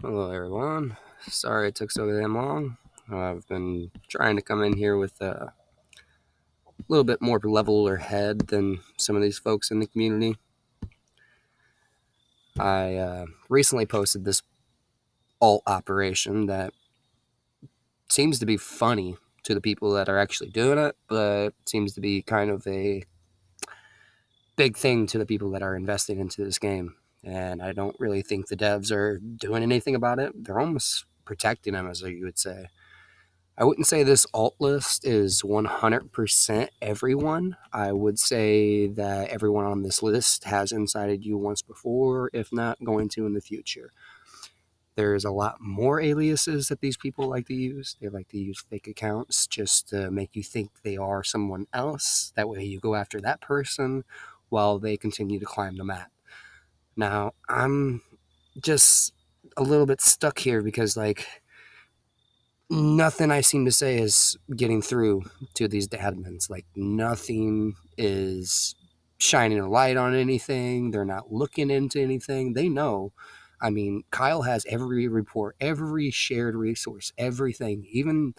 Hello, everyone. Sorry it took so damn long. I've been trying to come in here with a little bit more leveler head than some of these folks in the community. I recently posted this alt operation that seems to be funny to the people that are actually doing it, but seems to be kind of a big thing to the people that are investing into this game. And I don't really think the devs are doing anything about it. They're almost protecting them, as you would say. I wouldn't say this alt list is 100% everyone. I would say that everyone on this list has incited you once before, if not going to in the future. There's a lot more aliases that these people like to use. They like to use fake accounts just to make you think they are someone else. That way you go after that person while they continue to climb the map. Now, I'm just a little bit stuck here because, nothing I seem to say is getting through to these admins. Nothing is shining a light on anything. They're not looking into anything. They know. I mean, Kyle has every report, every shared resource, everything. Even,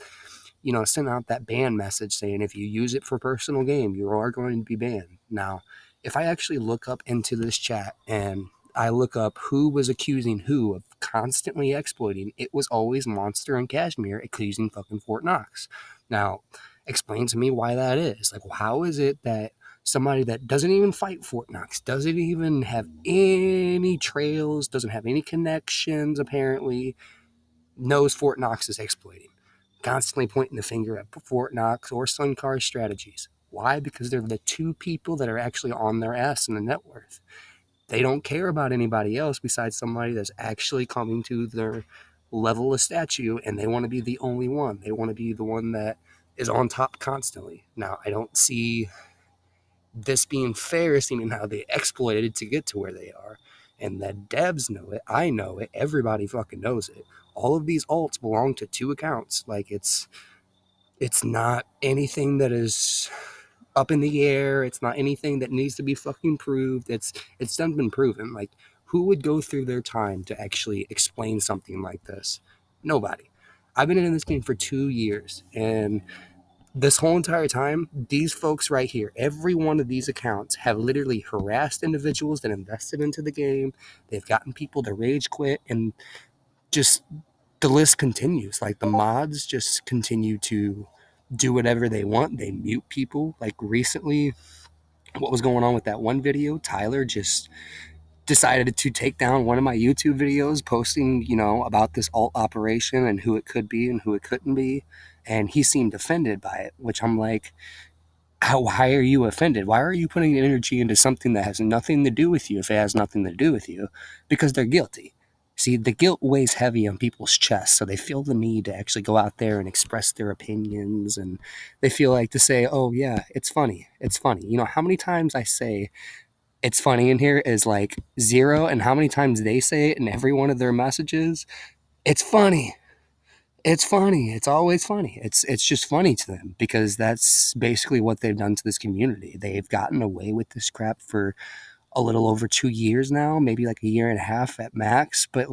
sent out that ban message saying if you use it for personal game, you are going to be banned. Now, if I actually look up into this chat and I look up who was accusing who of constantly exploiting, it was always Monster and Cashmere accusing fucking Fort Knox. Now, explain to me why that is. How is it that somebody that doesn't even fight Fort Knox, doesn't even have any trails, doesn't have any connections, apparently, knows Fort Knox is exploiting? Constantly pointing the finger at Fort Knox or Suncar Strategies. Why? Because they're the two people that are actually on their ass in the net worth. They don't care about anybody else besides somebody that's actually coming to their level of statue, and they want to be the only one. They want to be the one that is on top constantly. Now, I don't see this being fair, seeing how they exploited to get to where they are. And the devs know it. I know it. Everybody fucking knows it. All of these alts belong to two accounts. It's not anything that is up in the air. It's not anything that needs to be fucking proved. It's done been proven. Who would go through their time to actually explain something like this? Nobody. I've been in this game for 2 years, and this whole entire time, these folks right here, every one of these accounts have literally harassed individuals that invested into the game. They've gotten people to rage quit, and just the list continues. The mods just continue to do whatever they want. They mute people. Recently, what was going on with that one video, Tyler just decided to take down one of my YouTube videos posting, about this alt operation and who it could be and who it couldn't be. And he seemed offended by it, which I'm like, why are you offended? Why are you putting energy into something that has nothing to do with you if it has nothing to do with you? Because they're guilty. See, the guilt weighs heavy on people's chests, so they feel the need to actually go out there and express their opinions, and they feel like to say, oh, yeah, it's funny. It's funny. How many times I say it's funny in here is zero, and how many times they say it in every one of their messages? It's funny. It's funny. It's always funny. It's just funny to them because that's basically what they've done to this community. They've gotten away with this crap for a little over 2 years now, maybe a year and a half at max, but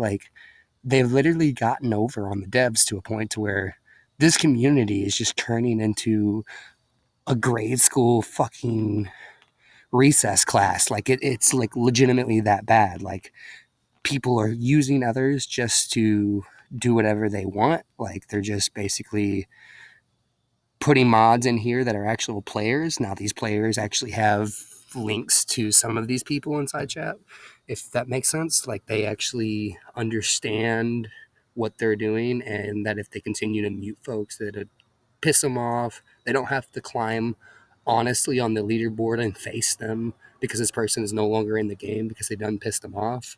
they've literally gotten over on the devs to a point to where this community is just turning into a grade school fucking recess class. It's legitimately that bad. People are using others just to do whatever they want. They're just basically putting mods in here that are actual players. Now, these players actually have links to some of these people inside chat, if that makes sense. They actually understand what they're doing, and that if they continue to mute folks, that it piss them off. They don't have to climb honestly on the leaderboard and face them because this person is no longer in the game because they done pissed them off.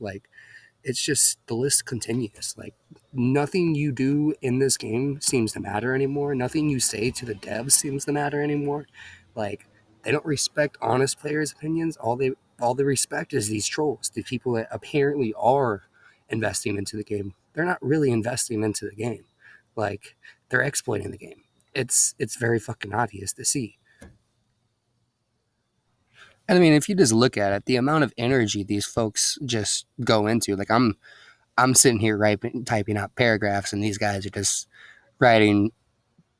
It's just the list continues. Nothing you do in this game seems to matter anymore. Nothing you say to the devs seems to matter anymore. They don't respect honest players' opinions. All they respect is these trolls, the people that apparently are investing into the game. They're not really investing into the game. They're exploiting the game. It's very fucking obvious to see. And I mean, if you just look at it, the amount of energy these folks just go into, I'm sitting here typing out paragraphs, and these guys are just writing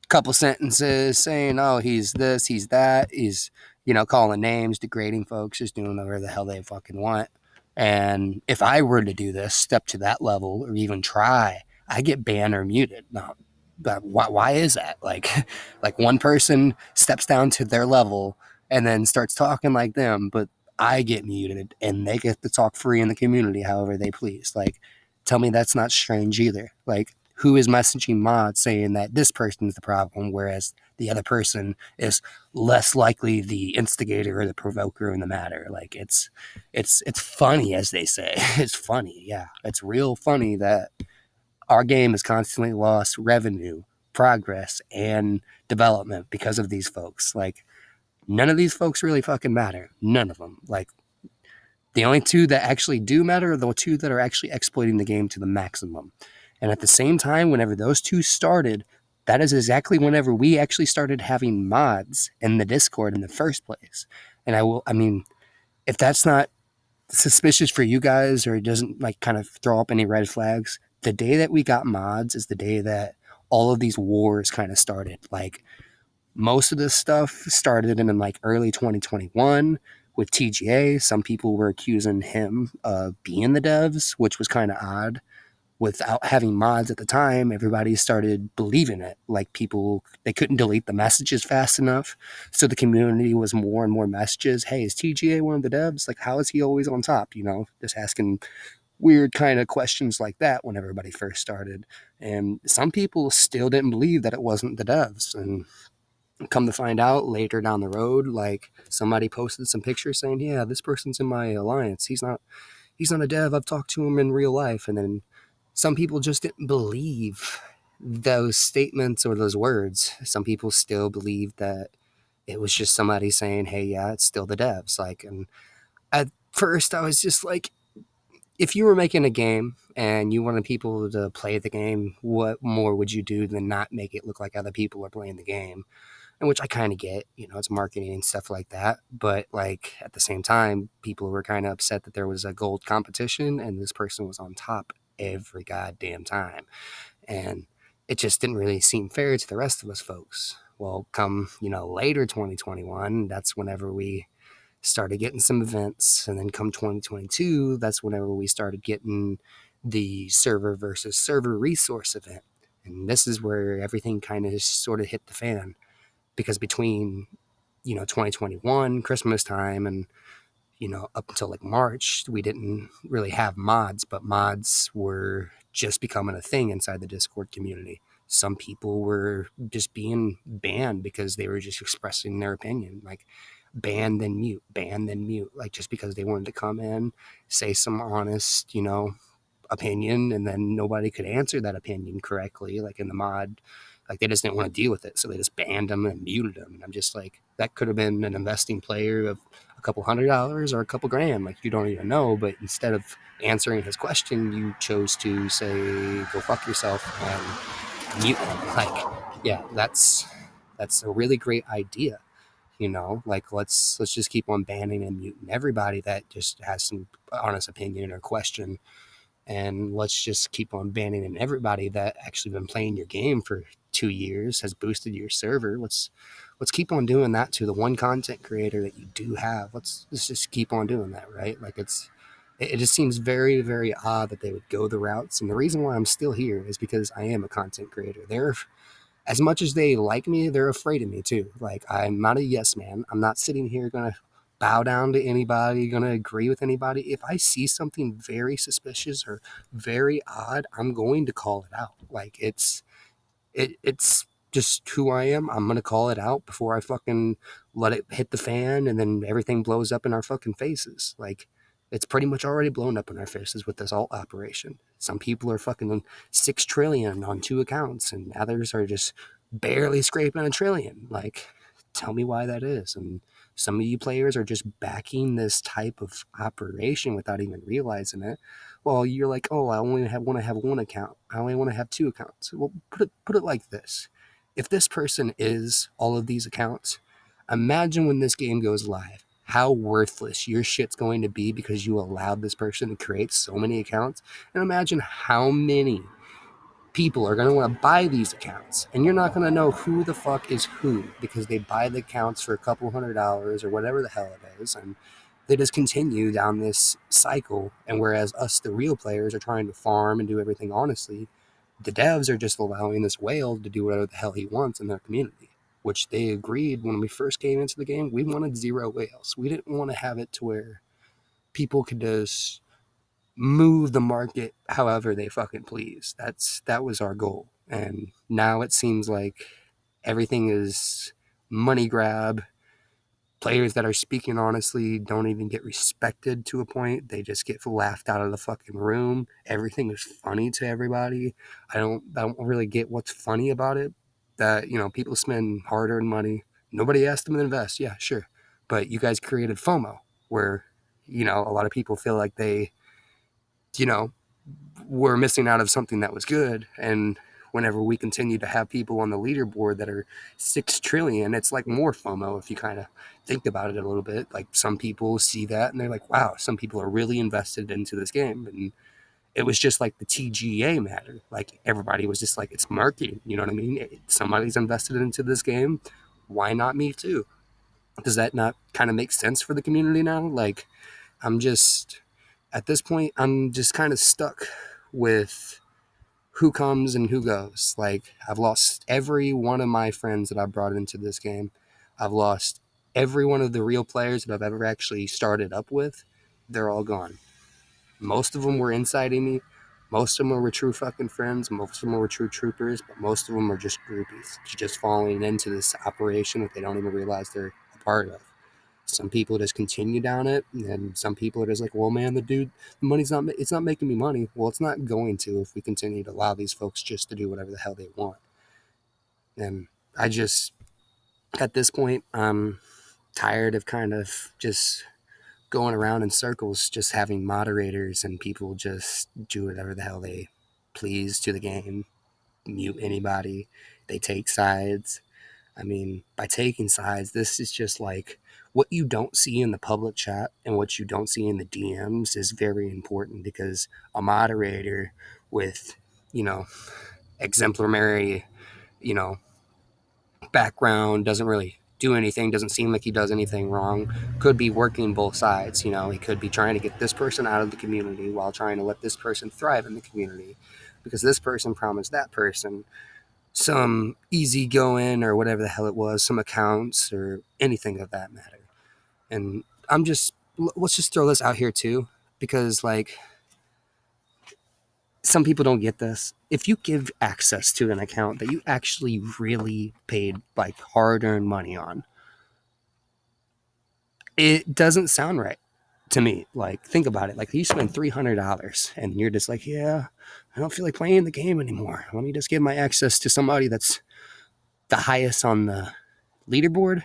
couple sentences saying, oh, he's this, he's that, he's, calling names, degrading folks, just doing whatever the hell they fucking want. And if I were to do this, step to that level, or even try, I get banned or muted. No, but why is that? Like, like one person steps down to their level and then starts talking like them, but I get muted and they get to talk free in the community however they please. Like, tell me that's not strange either. Like, who is messaging mods saying that this person is the problem, whereas the other person is less likely the instigator or the provoker in the matter? Like, it's funny, as they say. It's funny, yeah. It's real funny that our game has constantly lost revenue, progress, and development because of these folks. Like, none of these folks really fucking matter. None of them. Like, the only two that actually do matter are the two that are actually exploiting the game to the maximum. And at the same time, whenever those two started, that is exactly whenever we actually started having mods in the Discord in the first place. And I mean, if that's not suspicious for you guys or it doesn't like kind of throw up any red flags, the day that we got mods is the day that all of these wars kind of started. Like, most of this stuff started in like early 2021 with TGA. Some people were accusing him of being the devs, which was kind of odd. Without having mods at the time, everybody started believing it. Like, people, they couldn't delete the messages fast enough. So the community was more and more messages. Hey, is TGA one of the devs? Like, how is he always on top? Just asking weird kind of questions like that when everybody first started. And some people still didn't believe that it wasn't the devs. And come to find out later down the road, like, somebody posted some pictures saying, yeah, this person's in my alliance. He's not a dev. I've talked to him in real life. And then some people just didn't believe those statements or those words. Some people still believe that it was just somebody saying, hey, yeah, it's still the devs. Like, and at first I was just like, if you were making a game and you wanted people to play the game, what more would you do than not make it look like other people are playing the game? And which I kind of get, it's marketing and stuff like that. But like, at the same time, people were kind of upset that there was a gold competition and this person was on top every goddamn time. And it just didn't really seem fair to the rest of us folks. Well, come, later 2021, that's whenever we started getting some events. And then come 2022, that's whenever we started getting the server versus server resource event. And this is where everything kind of sort of hit the fan, because between 2021 Christmas time and up until like March, we didn't really have mods, but mods were just becoming a thing inside the Discord community. Some people were just being banned because they were just expressing their opinion, like ban then mute, like, just because they wanted to come in, say some honest opinion, and then nobody could answer that opinion correctly, like in the mod. Like, they just didn't want to deal with it, so they just banned them and muted them. And I'm just like, that could have been an investing player of a couple $100 or a couple grand, like, you don't even know. But instead of answering his question, you chose to say, go fuck yourself, and mute him. Like, yeah, that's a really great idea. Like, let's just keep on banning and muting everybody that just has some honest opinion or question, and let's just keep on banning and everybody that actually been playing your game for 2 years, has boosted your server. Let's keep on doing that to the one content creator that you do have. Let's just keep on doing that, right? Like, it just seems very, very odd that they would go the routes. And the reason why I'm still here is because I am a content creator. They're, as much as they like me, they're afraid of me too. Like, I'm not a yes man. I'm not sitting here gonna bow down to anybody, gonna agree with anybody. If I see something very suspicious or very odd, I'm going to call it out. Like, it's just who I am. I'm gonna call it out before I fucking let it hit the fan and then everything blows up in our fucking faces. Like, it's pretty much already blown up in our faces with this alt operation. Some people are fucking 6 trillion on 2 accounts, and others are just barely scraping a trillion. Like, tell me why that is. And some of you players are just backing this type of operation without even realizing it. Well, you're like, oh, I only want to have 1 account. I only want to have 2 accounts. Well, put it like this: if this person is all of these accounts, imagine when this game goes live, how worthless your shit's going to be because you allowed this person to create so many accounts. And imagine how many people are going to want to buy these accounts, and you're not going to know who the fuck is who because they buy the accounts for a couple $100 or whatever the hell it is, and they just continue down this cycle. And whereas us, the real players, are trying to farm and do everything honestly, the devs are just allowing this whale to do whatever the hell he wants in their community, which they agreed when we first came into the game. We wanted zero whales. We didn't want to have it to where people could just move the market however they fucking please. That was our goal. And now it seems like everything is money grab. Players that are speaking honestly don't even get respected to a point. They just get laughed out of the fucking room. Everything is funny to everybody. I don't really get what's funny about it. That, people spend hard-earned money. Nobody asked them to invest. Yeah, sure. But you guys created FOMO where, a lot of people feel like they, you know, we're missing out of something that was good. And whenever we continue to have people on the leaderboard that are 6 trillion, it's like more FOMO if you kind of think about it a little bit. Like, some people see that and they're like, wow, some people are really invested into this game. And it was just like the TGA matter. Like, everybody was just like, it's marketing. You know what I mean? Somebody's invested into this game. Why not me too? Does that not kind of make sense for the community now? Like, I'm just, at this point, I'm just kind of stuck with who comes and who goes. Like, I've lost every one of my friends that I brought into this game. I've lost every one of the real players that I've ever actually started up with. They're all gone. Most of them were inciting me. Most of them were true fucking friends. Most of them were true troopers, but most of them are just groupies, just falling into this operation that they don't even realize they're a part of. Some people just continue down it, and some people are just like, well, man, the money's not, it's not making me money. Well, it's not going to if we continue to allow these folks just to do whatever the hell they want. And I just, at this point, I'm tired of kind of just going around in circles, just having moderators and people just do whatever the hell they please to the game, mute anybody, they take sides. I mean, by taking sides, this is just like what you don't see in the public chat and what you don't see in the DMs is very important, because a moderator with, you know, exemplary, you know, background, doesn't really do anything, doesn't seem like he does anything wrong, could be working both sides. He could be trying to get this person out of the community while trying to let this person thrive in the community, because this person promised that person some easy going or whatever the hell it was, some accounts or anything of that matter. And let's just throw this out here too, because like, some people don't get this. If you give access to an account that you actually really paid like hard-earned money on, it doesn't sound right to me. Like, think about it. Like, you spend $300 and you're just like, yeah, I don't feel like playing the game anymore. Let me just give my access to somebody that's the highest on the leaderboard.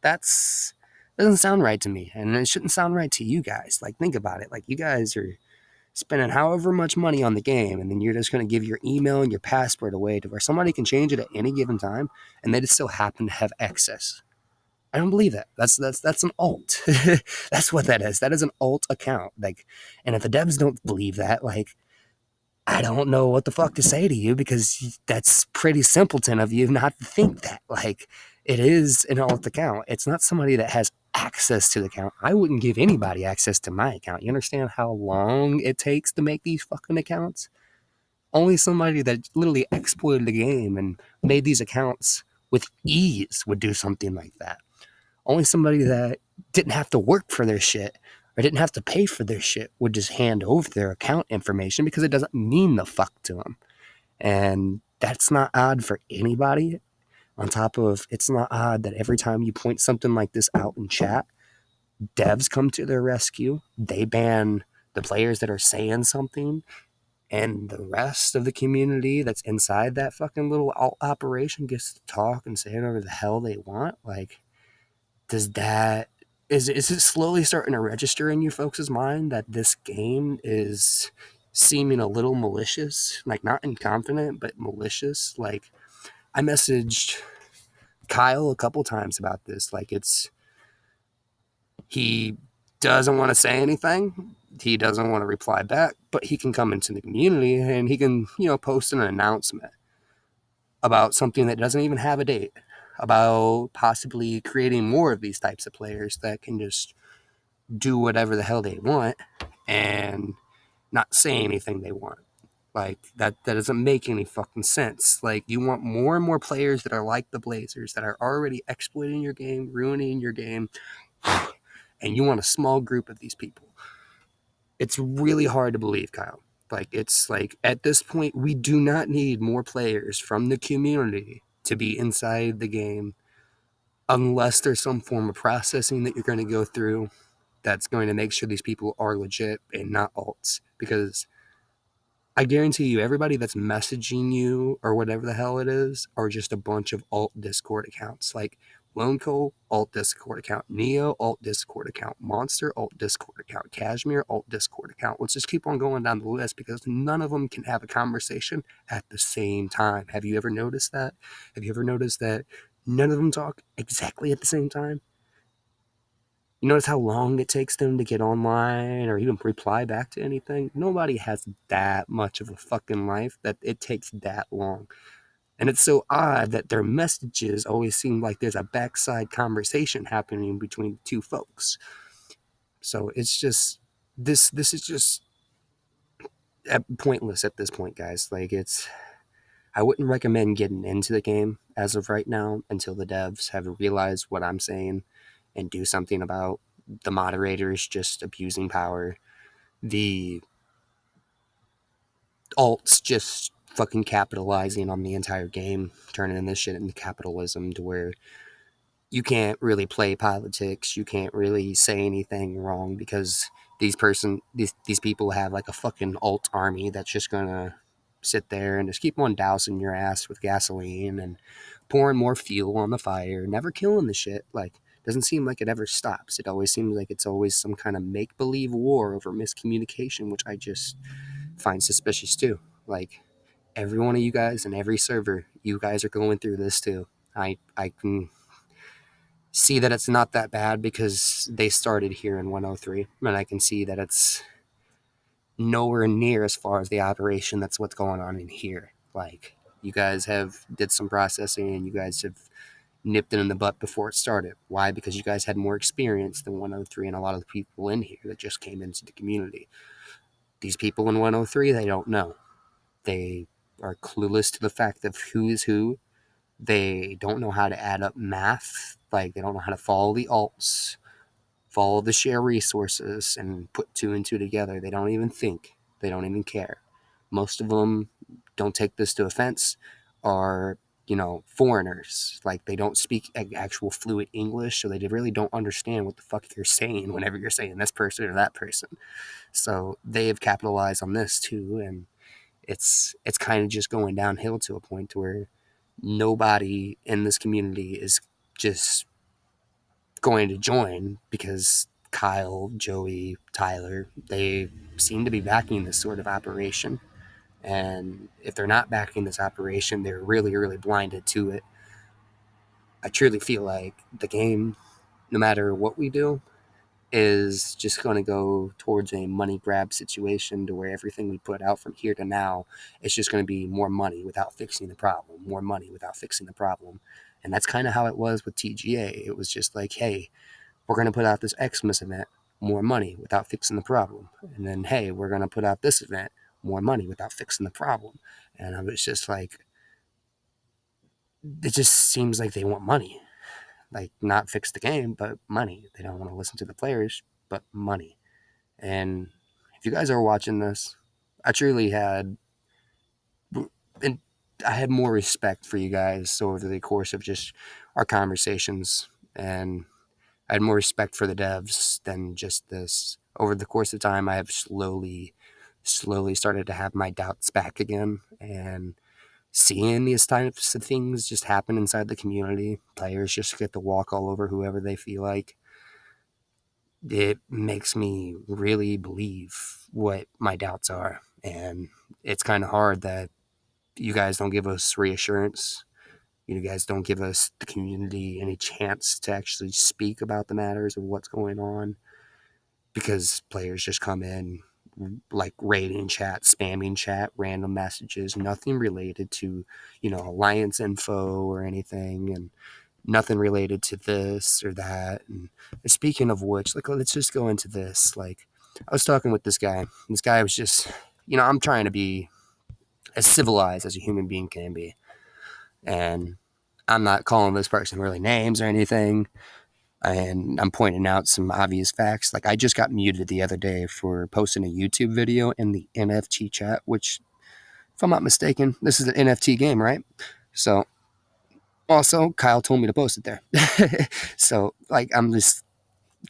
That's doesn't sound right to me, and it shouldn't sound right to you guys. Like, think about it. Like, you guys are spending however much money on the game, and then you're just going to give your email and your password away to where somebody can change it at any given time, and they just still happen to have access. I don't believe that. That's an alt. That's what that is. That is an alt account. Like, and if the devs don't believe that, like, I don't know what the fuck to say to you, because that's pretty simpleton of you not to think that. Like, it is an alt account. It's not somebody that has access to the account. I wouldn't give anybody access to my account. You understand how long it takes to make these fucking accounts? Only somebody that literally exploited the game and made these accounts with ease would do something like that. Only somebody that didn't have to work for their shit or didn't have to pay for their shit would just hand over their account information, because it doesn't mean the fuck to them. And that's not odd for anybody. On top of, it's not odd that every time you point something like this out in chat, devs come to their rescue. They ban the players that are saying something, and the rest of the community that's inside that fucking little operation gets to talk and say whatever the hell they want. Like, does that is it slowly starting to register in you folks' mind that this game is seeming a little malicious? Like, not inconfident, but malicious. Like, I messaged Kyle a couple times about this. Like, He doesn't want to say anything. He doesn't want to reply back, but he can come into the community and he can, post an announcement about something that doesn't even have a date, about possibly creating more of these types of players that can just do whatever the hell they want and not say anything they want. Like that doesn't make any fucking sense. Like you want more and more players that are like the Blazers that are already exploiting your game, ruining your game, and you want a small group of these people. It's really hard to believe, Kyle. Like it's like at this point we do not need more players from the community to be inside the game unless there's some form of processing that you're going to go through that's going to make sure these people are legit and not alts. Because I guarantee you, everybody that's messaging you or whatever the hell it is are just a bunch of alt Discord accounts. Like Loneco, alt Discord account. Neo, alt Discord account. Monster, alt Discord account. Cashmere, alt Discord account. Let's just keep on going down the list because none of them can have a conversation at the same time. Have you ever noticed that? Have you ever noticed that none of them talk exactly at the same time? You notice how long it takes them to get online or even reply back to anything? Nobody has that much of a fucking life that it takes that long. And it's so odd that their messages always seem like there's a backside conversation happening between the two folks. So it's just this is just pointless at this point, guys. Like it's I wouldn't recommend getting into the game as of right now until the devs have realized what I'm saying and do something about the moderators just abusing power, the alts just fucking capitalizing on the entire game, turning this shit into capitalism to where you can't really play politics, you can't really say anything wrong because these people have like a fucking alt army that's just gonna sit there and just keep on dousing your ass with gasoline and pouring more fuel on the fire, never killing the shit. Like doesn't seem like it ever stops. It always seems like it's always some kind of make believe war over miscommunication, which I just find suspicious too. Like every one of you guys and every server, you guys are going through this too. I can see that it's not that bad because they started here in 103, and I can see that it's nowhere near as far as the operation that's what's going on in here. Like you guys have did some processing and you guys have nipped it in the butt before it started. Why? Because you guys had more experience than 103 and a lot of the people in here that just came into the community. These people in 103, they don't know. They are clueless to the fact of who is who. They don't know how to add up math. Like they don't know how to follow the alts, follow the share resources, and put two and two together. They don't even think. They don't even care. Most of them don't take this to offense. Are foreigners. Like they don't speak actual fluent English, so they really don't understand what the fuck you're saying whenever you're saying this person or that person. So they have capitalized on this too, and it's kind of just going downhill to a point where nobody in this community is just going to join because Kyle, Joey, Tyler, they seem to be backing this sort of operation. And if they're not backing this operation, they're really, really blinded to it. I truly feel like the game, no matter what we do, is just going to go towards a money grab situation to where everything we put out from here to now is just going to be more money without fixing the problem, more money without fixing the problem. And that's kind of how it was with TGA. It was just like, hey, we're going to put out this Xmas event, more money without fixing the problem. And then, hey, we're going to put out this event, more money without fixing the problem. And I was just like, it just seems like they want money. Like, not fix the game, but money. They don't want to listen to the players, but money. And if you guys are watching this, I truly had, and I had more respect for you guys over the course of just our conversations, and I had more respect for the devs than just this. Over the course of time, I have slowly started to have my doubts back again, and seeing these types of things just happen inside the community, players just get to walk all over whoever they feel like, it makes me really believe what my doubts are. And it's kind of hard that you guys don't give us reassurance You guys don't give us, the community, any chance to actually speak about the matters of what's going on, because players just come in like raiding chat, spamming chat, random messages, nothing related to, alliance info or anything, and nothing related to this or that. And speaking of which, like, let's just go into this. Like, I was talking with this guy. This guy was just, I'm trying to be as civilized as a human being can be, and I'm not calling this person really names or anything. And I'm pointing out some obvious facts. Like, I just got muted the other day for posting a YouTube video in the NFT chat, which, if I'm not mistaken, this is an NFT game, right? So, also, Kyle told me to post it there. So, like, I'm just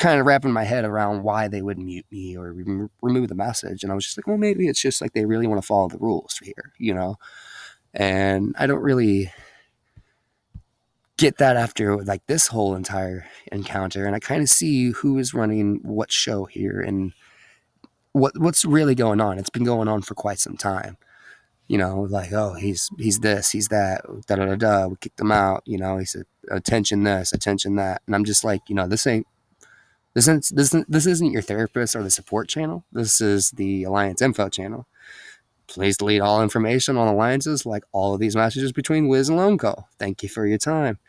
kind of wrapping my head around why they would mute me or remove the message. And I was just like, well, maybe it's just like they really want to follow the rules here. And I don't really get that after like this whole entire encounter, and I kind of see who is running what show here and what's really going on. It's been going on for quite some time. Like, oh, he's this, he's that, da da da da. We kicked him out. He said attention this, attention that, and I'm just like, this isn't your therapist or the support channel. This is the Alliance info channel. Please delete all information on alliances, like all of these messages between Wiz and Lone Co. Thank you for your time.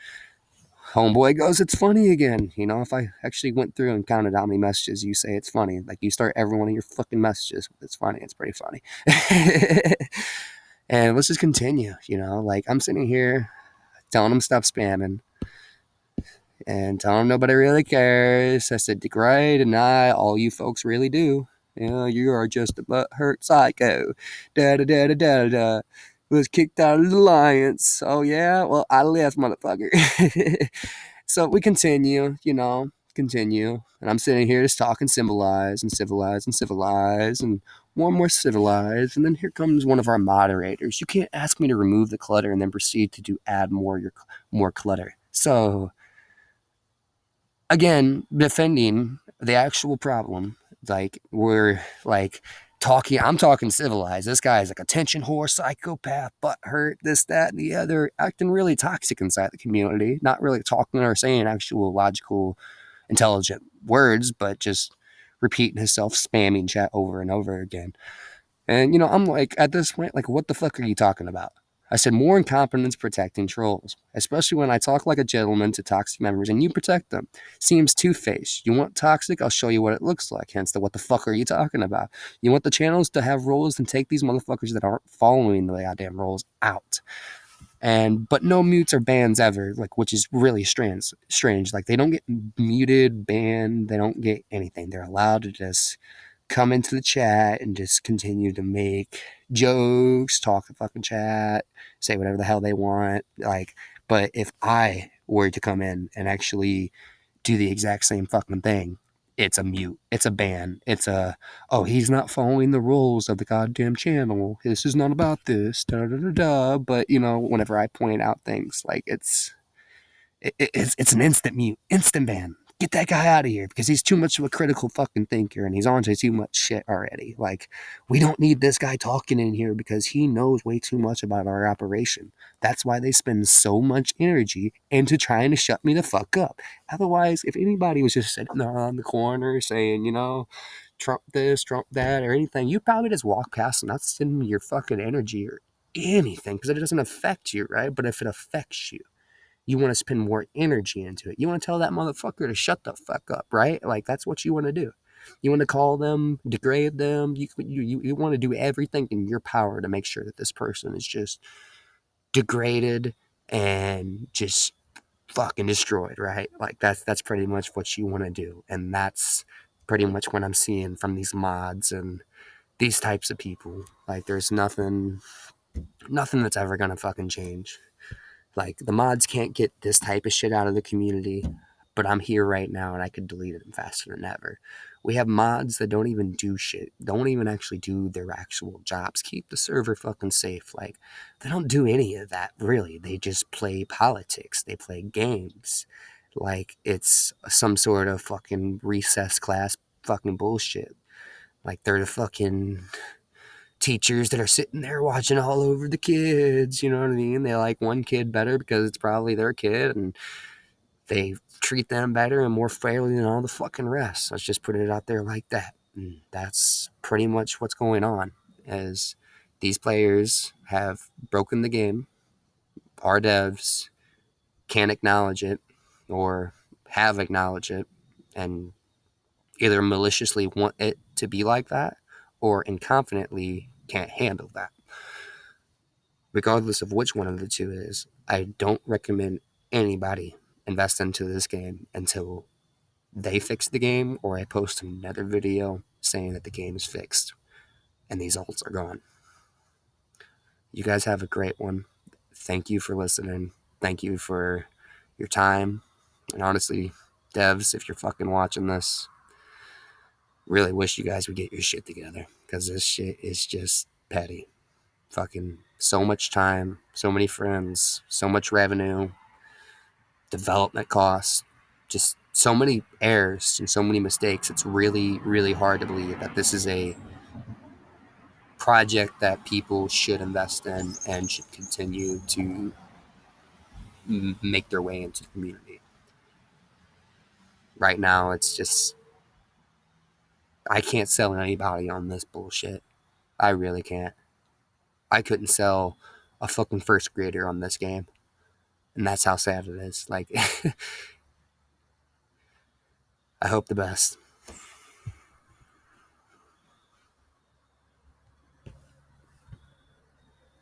Homeboy goes, it's funny again. If I actually went through and counted how many messages you say it's funny, like you start every one of your fucking messages with it's funny, it's pretty funny. And let's just continue, like I'm sitting here telling him stop spamming and telling him nobody really cares. I said, degrade, deny, all you folks really do. You are just a butthurt psycho. Da da da da da da. Was kicked out of the alliance. Oh yeah? Well, I left, motherfucker. So we continue. And I'm sitting here just talking civilized and civilized and civilized and more civilized. And then here comes one of our moderators. You can't ask me to remove the clutter and then proceed to add more clutter. So again, defending the actual problem, like we're like I'm talking civilized. This guy's like attention whore, psychopath, butthurt, this, that, and the other, acting really toxic inside the community, not really talking or saying actual logical, intelligent words, but just repeating himself, spamming chat over and over again. And, I'm like, at this point, like, what the fuck are you talking about? I said, more incompetence protecting trolls, especially when I talk like a gentleman to toxic members and you protect them. Seems two-faced. You want toxic? I'll show you what it looks like. Hence the what the fuck are you talking about? You want the channels to have rules and take these motherfuckers that aren't following the goddamn rules out. But no mutes or bans ever, like, which is really strange. Like, they don't get muted, banned, they don't get anything. They're allowed to just come into the chat and just continue to make jokes, talk the fucking chat, say whatever the hell they want. Like, but if I were to come in and actually do the exact same fucking thing, it's a mute, it's a ban, oh, he's not following the rules of the goddamn channel. This is not about this, da da da da. But whenever I point out things, like it's an instant mute, instant ban. Get that guy out of here because he's too much of a critical fucking thinker and he's onto too much shit already. Like, we don't need this guy talking in here because he knows way too much about our operation. That's why they spend so much energy into trying to shut me the fuck up. Otherwise, if anybody was just sitting there on the corner saying, Trump this, Trump that, or anything, you'd probably just walk past and not send your fucking energy or anything because it doesn't affect you, right? But if it affects you, you want to spend more energy into it. You want to tell that motherfucker to shut the fuck up, right? Like, that's what you want to do. You want to call them, degrade them. You want to do everything in your power to make sure that this person is just degraded and just fucking destroyed, right? Like, that's pretty much what you want to do. And that's pretty much what I'm seeing from these mods and these types of people. Like, there's nothing that's ever going to fucking change. Like, the mods can't get this type of shit out of the community, but I'm here right now and I could delete it faster than ever. We have mods that don't even do shit, don't even actually do their actual jobs, keep the server fucking safe. Like, they don't do any of that, really. They just play politics, they play games. Like, it's some sort of fucking recess class fucking bullshit. Like, they're the fucking teachers that are sitting there watching all over the kids. You know what I mean? They like one kid better because it's probably their kid, and they treat them better and more fairly than all the fucking rest. Let's just put it out there like that. And that's pretty much what's going on. As these players have broken the game, our devs can't acknowledge it or have acknowledged it, and either maliciously want it to be like that or inconfidently can't handle that. Regardless of which one of the two it is, I don't recommend anybody invest into this game until they fix the game or I post another video saying that the game is fixed and these ults are gone. You guys have a great one. Thank you for listening. Thank you for your time. And honestly, devs, if you're fucking watching this, really wish you guys would get your shit together because this shit is just petty. Fucking so much time, so many friends, so much revenue, development costs, just so many errors and so many mistakes. It's really, really hard to believe that this is a project that people should invest in and should continue to make their way into the community. Right now, it's just, I can't sell anybody on this bullshit. I really can't. I couldn't sell a fucking first grader on this game. And that's how sad it is. Like, I hope the best.